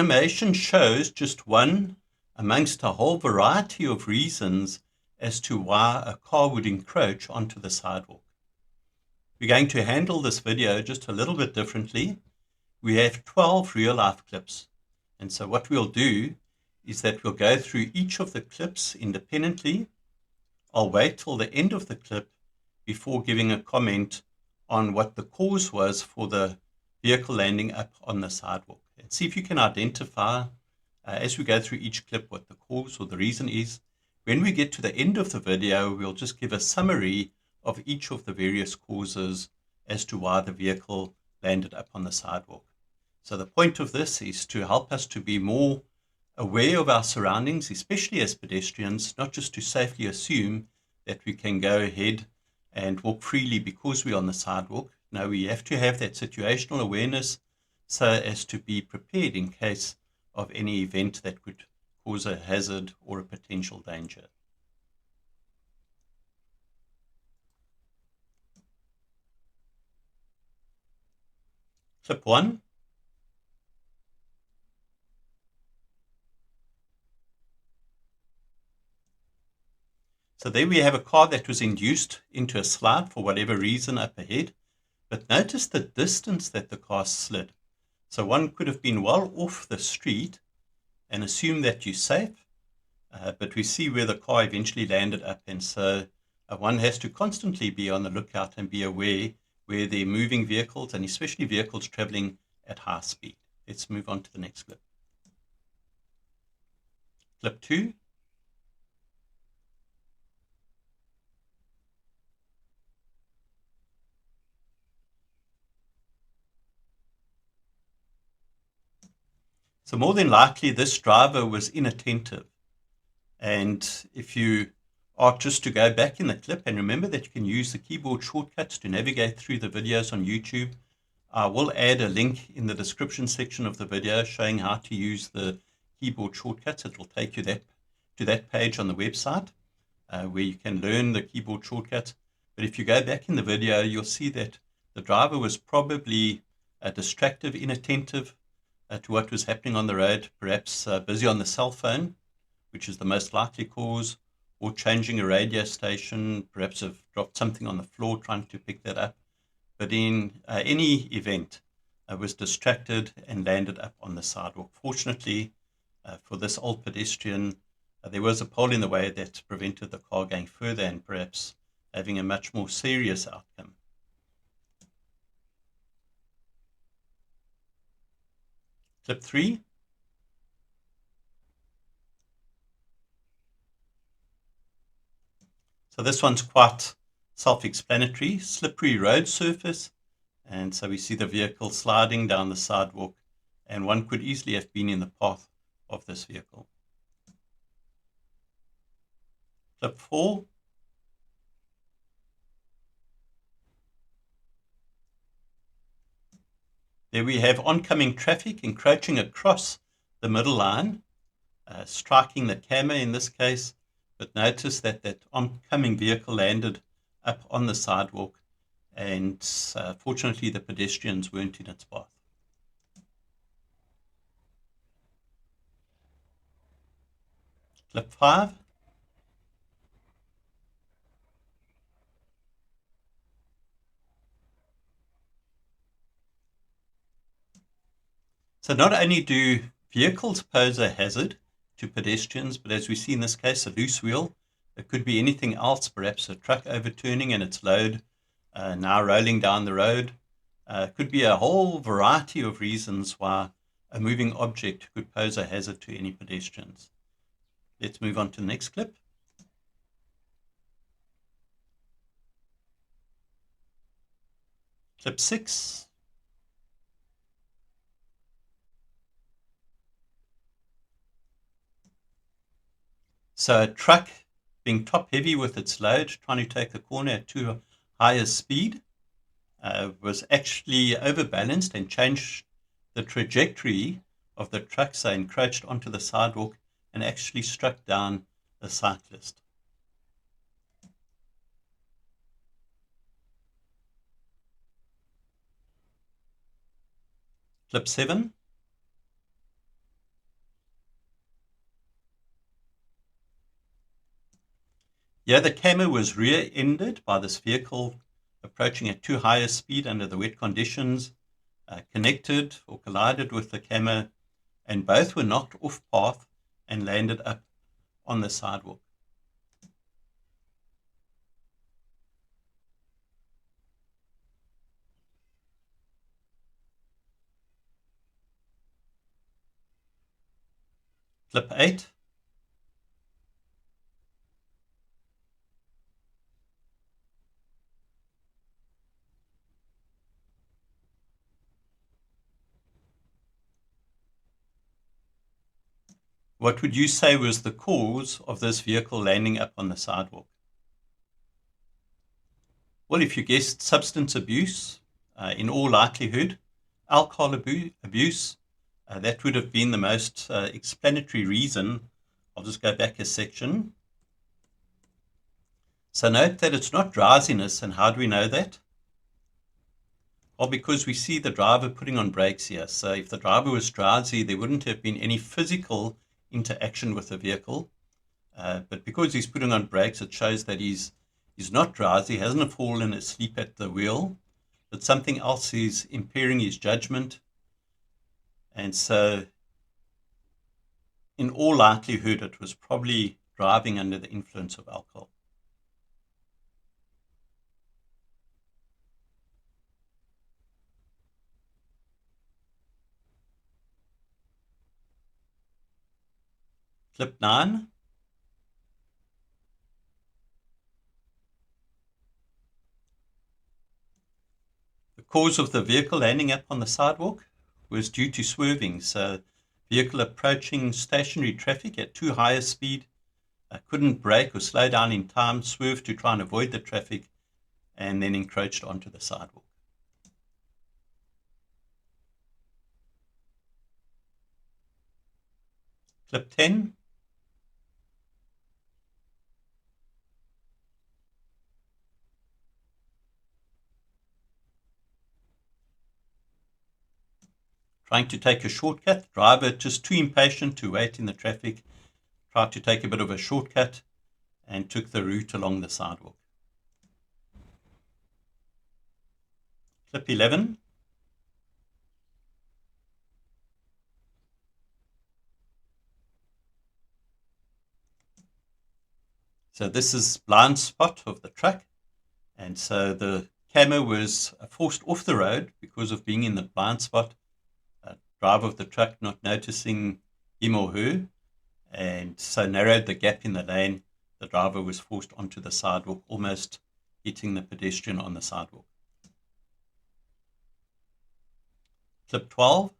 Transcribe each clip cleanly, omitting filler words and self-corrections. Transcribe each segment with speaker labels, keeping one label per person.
Speaker 1: animation shows just one amongst a whole variety of reasons as to why a car would encroach onto the sidewalk. We're going to handle this video just a little bit differently. We have 12 real-life clips, and so what we'll do is that we'll go through each of the clips independently. I'll wait till the end of the clip before giving a comment on what the cause was for the vehicle landing up on the sidewalk. And see if you can identify, as we go through each clip, what the cause or the reason is. When we get to the end of the video, we'll just give a summary of each of the various causes as to why the vehicle landed up on the sidewalk. So the point of this is to help us to be more aware of our surroundings, especially as pedestrians, not just to safely assume that we can go ahead and walk freely because we're on the sidewalk. No, we have to have that situational awareness so as to be prepared in case of any event that could cause a hazard or a potential danger. Clip 1. So there we have a car that was induced into a slide for whatever reason up ahead. But notice the distance that the car slid. So one could have been well off the street and assume that you're safe, but we see where the car eventually landed up, and so one has to constantly be on the lookout and be aware where they're moving vehicles, and especially vehicles traveling at high speed. Let's move on to the next clip. Clip 2. So more than likely, this driver was inattentive. And if you are just to go back in the clip, and remember that you can use the keyboard shortcuts to navigate through the videos on YouTube, I will add a link in the description section of the video showing how to use the keyboard shortcuts. It will take you to that page on the website where you can learn the keyboard shortcuts. But if you go back in the video, you'll see that the driver was probably distracted, inattentive to what was happening on the road, perhaps busy on the cell phone, which is the most likely cause, or changing a radio station, perhaps have dropped something on the floor trying to pick that up. But in any event, was distracted and landed up on the sidewalk. Fortunately for this old pedestrian, there was a pole in the way that prevented the car going further and perhaps having a much more serious outcome. Clip 3. So this one's quite self-explanatory. Slippery road surface, and so we see the vehicle sliding down the sidewalk, and one could easily have been in the path of this vehicle. Clip 4. There we have oncoming traffic encroaching across the middle line, striking the camera in this case, but notice that that oncoming vehicle landed up on the sidewalk, and fortunately the pedestrians weren't in its path. Clip 5. So not only do vehicles pose a hazard to pedestrians, but as we see in this case, a loose wheel, it could be anything else, perhaps a truck overturning and its load now rolling down the road. Could be a whole variety of reasons why a moving object could pose a hazard to any pedestrians. Let's move on to the next clip. Clip 6. So a truck being top heavy with its load, trying to take the corner at too high a speed, was actually overbalanced and changed the trajectory of the truck, so encroached onto the sidewalk and actually struck down a cyclist. Clip 7. Here the camera was rear-ended by this vehicle approaching at too high a speed under the wet conditions, connected or collided with the camera, and both were knocked off path and landed up on the sidewalk. Clip 8. What would you say was the cause of this vehicle landing up on the sidewalk? Well, if you guessed substance abuse, in all likelihood, alcohol abuse, that would have been the most explanatory reason. I'll just go back a section. So note that it's not drowsiness, and how do we know that? Well, because we see the driver putting on brakes here. So if the driver was drowsy, there wouldn't have been any physical interaction with the vehicle. But because he's putting on brakes, it shows that he's not drowsy, hasn't fallen asleep at the wheel, but something else is impairing his judgment. And so in all likelihood, it was probably driving under the influence of alcohol. Clip 9. The cause of the vehicle landing up on the sidewalk was due to swerving. So vehicle approaching stationary traffic at too high a speed, couldn't brake or slow down in time, swerved to try and avoid the traffic, and then encroached onto the sidewalk. Clip 10. Trying to take a shortcut, driver just too impatient to wait in the traffic, tried to take a bit of a shortcut and took the route along the sidewalk. Clip 11. So this is blind spot of the truck, and so the camera was forced off the road because of being in the blind spot. Driver of the truck not noticing him or her, and so narrowed the gap in the lane. The driver was forced onto the sidewalk, almost hitting the pedestrian on the sidewalk. Clip 12.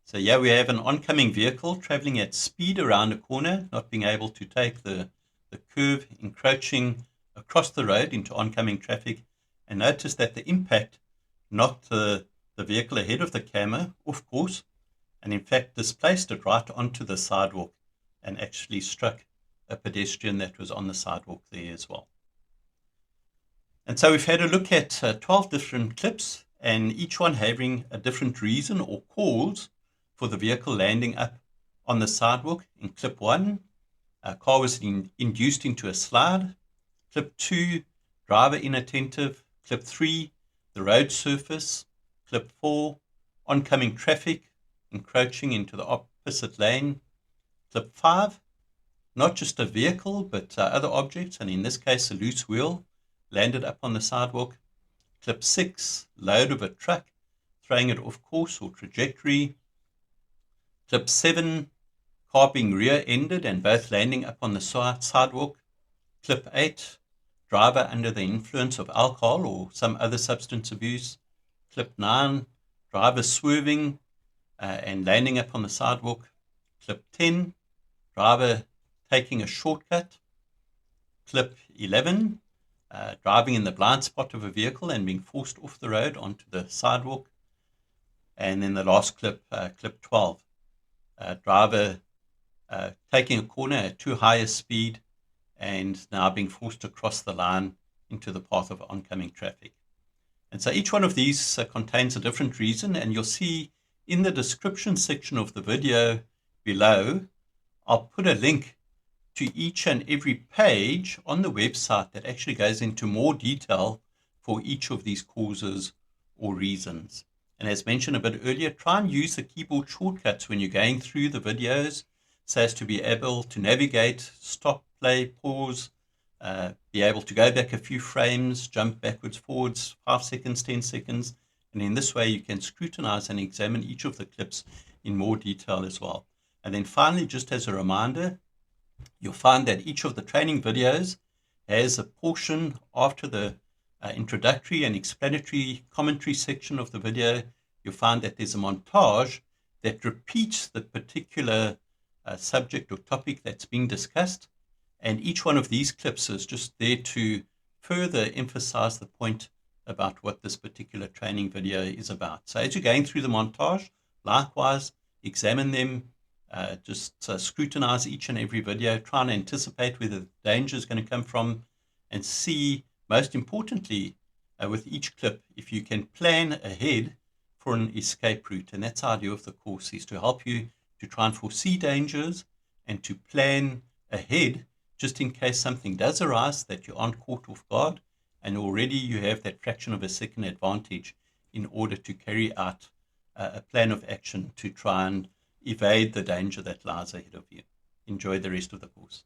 Speaker 1: So yeah, we have an oncoming vehicle traveling at speed around a corner, not being able to take the curve, encroaching across the road into oncoming traffic. And notice that the impact knocked the vehicle ahead of the camera off course, and in fact displaced it right onto the sidewalk and actually struck a pedestrian that was on the sidewalk there as well. And so we've had a look at 12 different clips, and each one having a different reason or cause for the vehicle landing up on the sidewalk. In clip 1, a car was induced into a slide. Clip 2, driver inattentive. Clip 3, the road surface. Clip 4, oncoming traffic encroaching into the opposite lane. Clip 5, not just a vehicle, but other objects, and in this case, a loose wheel, landed up on the sidewalk. Clip 6, load of a truck, throwing it off course or trajectory. Clip 7, car being rear-ended and both landing up on the sidewalk. Clip 8, driver under the influence of alcohol or some other substance abuse. Clip 9, driver swerving and landing up on the sidewalk. Clip 10, driver taking a shortcut. Clip 11, driving in the blind spot of a vehicle and being forced off the road onto the sidewalk. And then the last clip, clip 12, driver taking a corner at too high a speed and now being forced to cross the line into the path of oncoming traffic. And so each one of these contains a different reason, and you'll see in the description section of the video below, I'll put a link to each and every page on the website that actually goes into more detail for each of these causes or reasons. And as mentioned a bit earlier, try and use the keyboard shortcuts when you're going through the videos so as to be able to navigate, stop, play, pause, be able to go back a few frames, jump backwards, forwards, 5 seconds, 10 seconds. And in this way, you can scrutinize and examine each of the clips in more detail as well. And then finally, just as a reminder, you'll find that each of the training videos has a portion after the introductory and explanatory commentary section of the video. You'll find that there's a montage that repeats the particular subject or topic that's being discussed. And each one of these clips is just there to further emphasize the point about what this particular training video is about. So as you're going through the montage, likewise, examine them, just scrutinize each and every video, try and anticipate where the danger is going to come from, and see, most importantly, with each clip, if you can plan ahead for an escape route. And that's the idea of the course, is to help you to try and foresee dangers and to plan ahead just in case something does arise that you aren't caught off guard, and already you have that fraction of a second advantage in order to carry out a plan of action to try and evade the danger that lies ahead of you. Enjoy the rest of the course.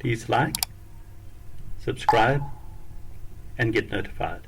Speaker 1: Please like, subscribe, and get notified.